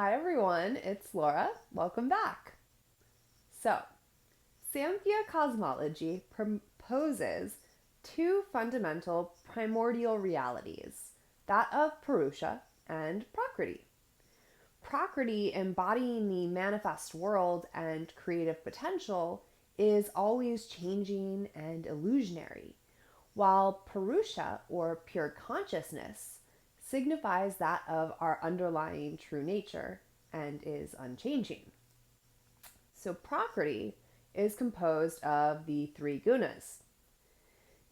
Hi everyone, it's Laura. Welcome back. So, Samkhya cosmology proposes two fundamental primordial realities, that of Purusha and Prakriti. Prakriti, embodying the manifest world and creative potential, is always changing and illusionary, while Purusha, or pure consciousness, signifies that of our underlying true nature and is unchanging. So, Prakriti is composed of the three gunas,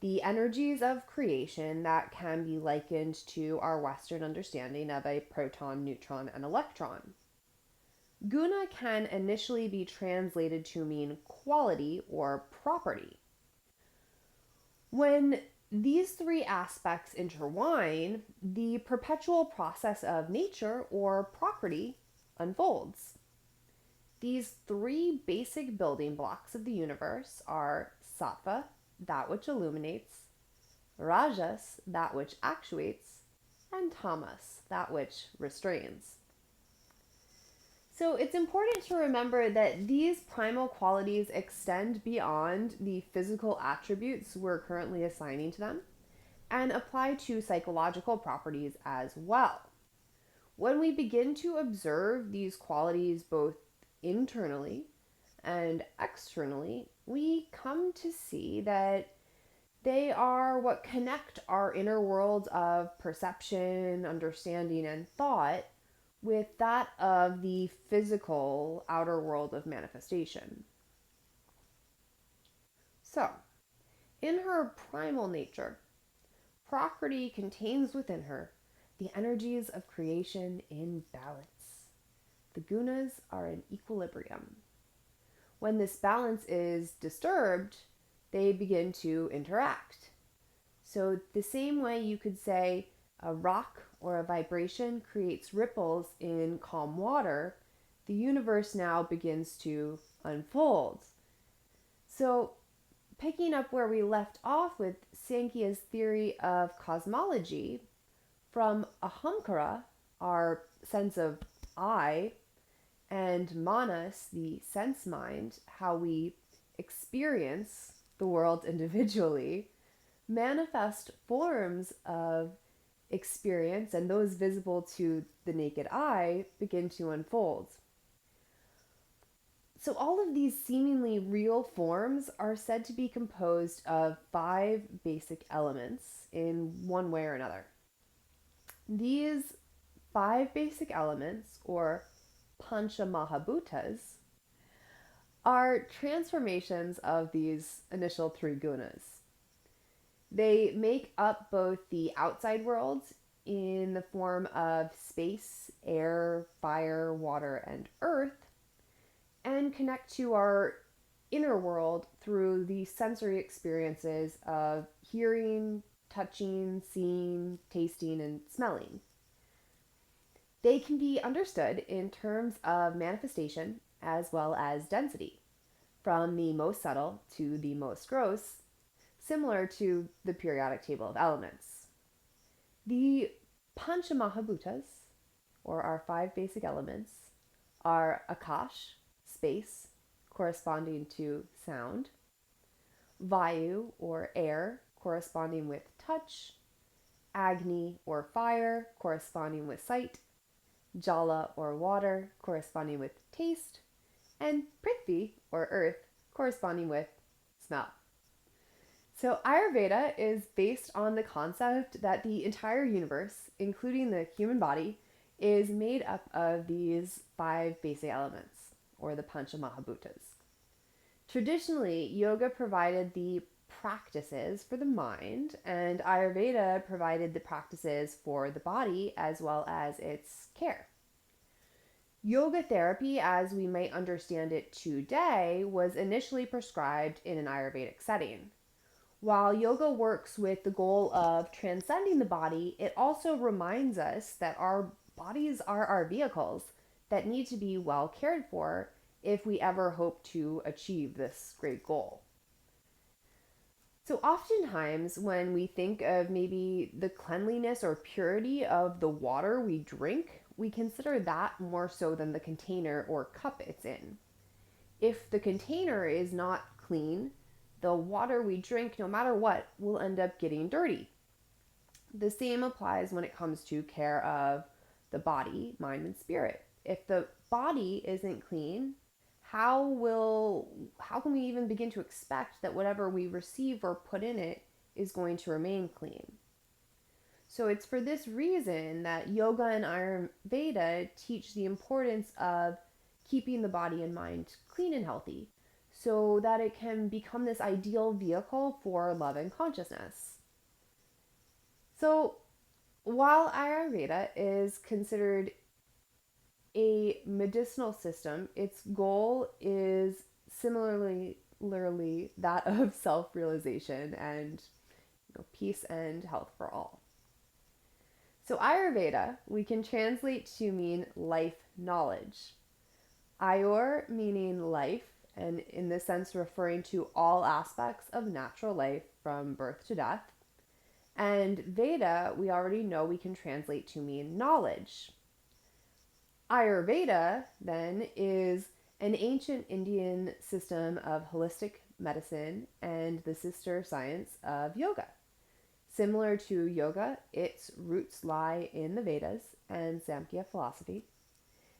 the energies of creation that can be likened to our Western understanding of a proton, neutron, and electron. Guna can initially be translated to mean quality or property. When these three aspects intertwine, the perpetual process of nature or Prakriti unfolds. These three basic building blocks of the universe are sattva, that which illuminates, rajas, that which actuates, and tamas, that which restrains. So it's important to remember that these primal qualities extend beyond the physical attributes we're currently assigning to them and apply to psychological properties as well. When we begin to observe these qualities both internally and externally, we come to see that they are what connect our inner worlds of perception, understanding, and thought with that of the physical outer world of manifestation. So, in her primal nature, Prakriti contains within her the energies of creation in balance. The gunas are in equilibrium. When this balance is disturbed, they begin to interact. So, the same way you could say a rock or a vibration creates ripples in calm water, the universe now begins to unfold. So, picking up where we left off with Sankhya's theory of cosmology, from ahamkara, our sense of I, and manas, the sense mind, how we experience the world individually, manifest forms of experience and those visible to the naked eye begin to unfold. So, all of these seemingly real forms are said to be composed of five basic elements in one way or another. These five basic elements, or Pancha Mahabhutas, are transformations of these initial three gunas. They make up both the outside world in the form of space, air, fire, water, and earth, and connect to our inner world through the sensory experiences of hearing, touching, seeing, tasting, and smelling. They can be understood in terms of manifestation as well as density, from the most subtle to the most gross, similar to the periodic table of elements. The Panchamahabhutas, or our five basic elements, are Akash, space, corresponding to sound, Vayu, or air, corresponding with touch, Agni, or fire, corresponding with sight, Jala, or water, corresponding with taste, and Prithvi, or earth, corresponding with smell. So, Ayurveda is based on the concept that the entire universe, including the human body, is made up of these five basic elements, or the Pancha Mahabhutas. Traditionally, yoga provided the practices for the mind, and Ayurveda provided the practices for the body as well as its care. Yoga therapy, as we might understand it today, was initially prescribed in an Ayurvedic setting. While yoga works with the goal of transcending the body, it also reminds us that our bodies are our vehicles that need to be well cared for if we ever hope to achieve this great goal. So, oftentimes, when we think of maybe the cleanliness or purity of the water we drink, we consider that more so than the container or cup it's in. If the container is not clean, the water we drink, no matter what, will end up getting dirty. The same applies when it comes to care of the body, mind, and spirit. If the body isn't clean, how can we even begin to expect that whatever we receive or put in it is going to remain clean? So it's for this reason that yoga and Ayurveda teach the importance of keeping the body and mind clean and healthy so that it can become this ideal vehicle for love and consciousness. So while Ayurveda is considered a medicinal system, its goal is similarly that of self-realization and peace and health for all. So Ayurveda we can translate to mean life knowledge. Ayur meaning life, and in this sense referring to all aspects of natural life from birth to death. And Veda we already know we can translate to mean knowledge. Ayurveda then is an ancient Indian system of holistic medicine and the sister science of yoga. Similar to yoga, its roots lie in the Vedas and Samkhya philosophy,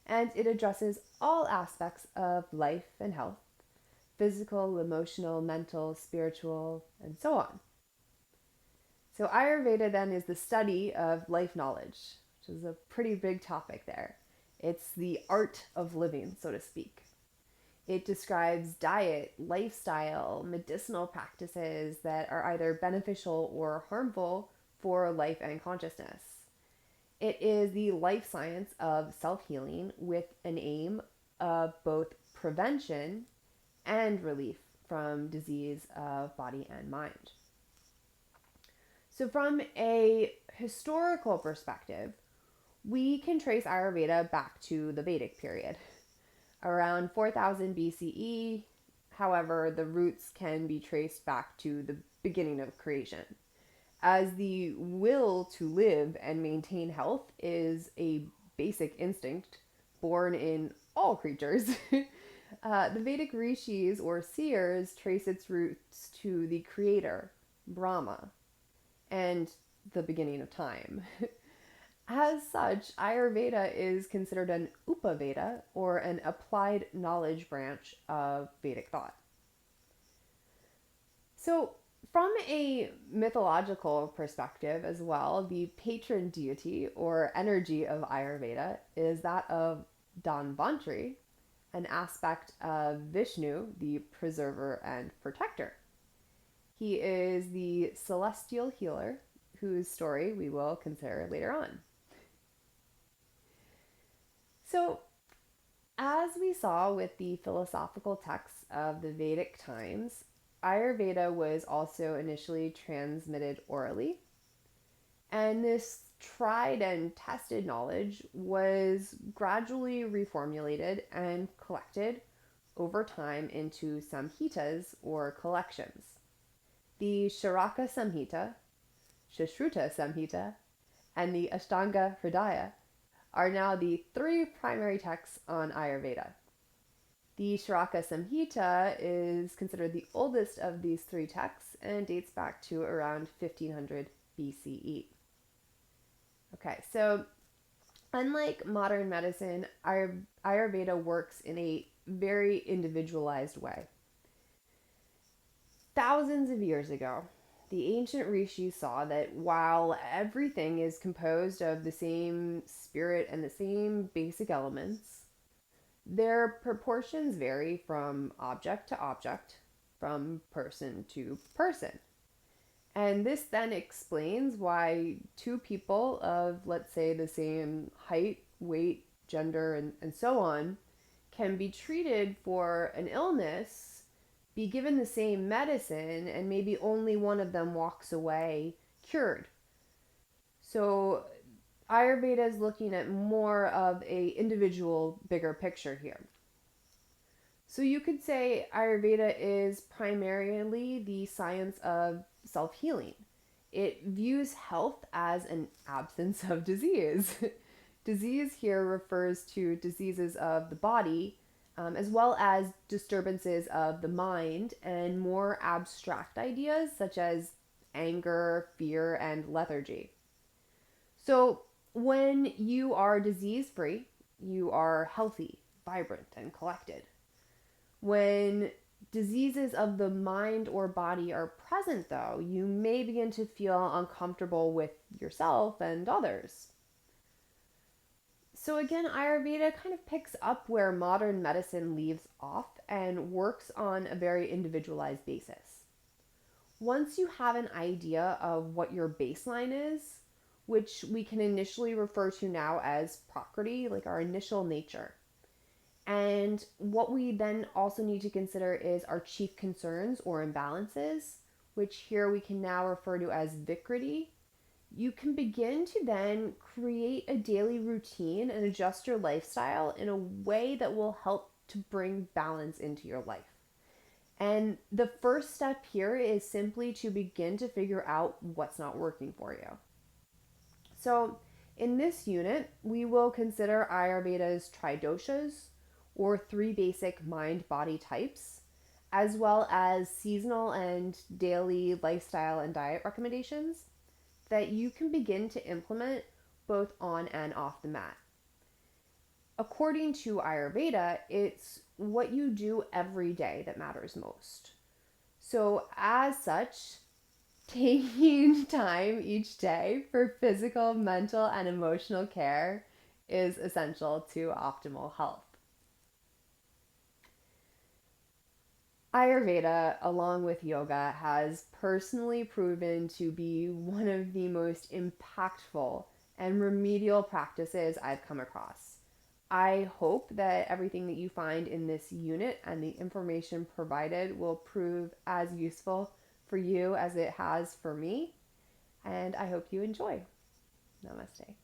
and it addresses all aspects of life and health, physical, emotional, mental, spiritual, and so on. So Ayurveda then is the study of life knowledge, which is a pretty big topic there. It's the art of living, so to speak. It describes diet, lifestyle, medicinal practices that are either beneficial or harmful for life and consciousness. It is the life science of self-healing with an aim of both prevention and relief from disease of body and mind. So from a historical perspective, we can trace Ayurveda back to the Vedic period. Around 4000 BCE, however, the roots can be traced back to the beginning of creation, as the will to live and maintain health is a basic instinct born in all creatures. The Vedic rishis or seers trace its roots to the creator, Brahma, and the beginning of time. As such, Ayurveda is considered an Upaveda, or an applied knowledge branch of Vedic thought. So, from a mythological perspective as well, the patron deity or energy of Ayurveda is that of Dhanvantari, an aspect of Vishnu, the preserver and protector. He is the celestial healer whose story we will consider later on. So, as we saw with the philosophical texts of the Vedic times, Ayurveda was also initially transmitted orally, and this tried and tested knowledge was gradually reformulated and collected over time into samhitas or collections. The Sharaka Samhita, Shashruta Samhita, and the Ashtanga Hridaya are now the three primary texts on Ayurveda. The Sharaka Samhita is considered the oldest of these three texts and dates back to around 1500 BCE. Okay, so unlike modern medicine, Ayurveda works in a very individualized way. Thousands of years ago, the ancient rishis saw that while everything is composed of the same spirit and the same basic elements, their proportions vary from object to object, from person to person. And this then explains why two people of, let's say, the same height, weight, gender, and so on, can be treated for an illness, be given the same medicine, and maybe only one of them walks away cured. So Ayurveda is looking at more of a individual, bigger picture here. So you could say Ayurveda is primarily the science of self-healing. It views health as an absence of disease. Disease here refers to diseases of the body, as well as disturbances of the mind and more abstract ideas such as anger, fear, and lethargy. So, when you are disease free, you are healthy, vibrant, and collected. When diseases of the mind or body are present, though, you may begin to feel uncomfortable with yourself and others. So, again, Ayurveda kind of picks up where modern medicine leaves off and works on a very individualized basis. Once you have an idea of what your baseline is, which we can initially refer to now as prakriti, like our initial nature, and what we then also need to consider is our chief concerns or imbalances, which here we can now refer to as vikriti. You can begin to then create a daily routine and adjust your lifestyle in a way that will help to bring balance into your life. And the first step here is simply to begin to figure out what's not working for you. So, in this unit, we will consider Ayurveda's tridoshas, or three basic mind body types, as well as seasonal and daily lifestyle and diet recommendations that you can begin to implement both on and off the mat. According to Ayurveda, it's what you do every day that matters most. So, as such, taking time each day for physical, mental, and emotional care is essential to optimal health. Ayurveda, along with yoga, has personally proven to be one of the most impactful and remedial practices I've come across. I hope that everything that you find in this unit and the information provided will prove as useful for you as it has for me, and I hope you enjoy. Namaste.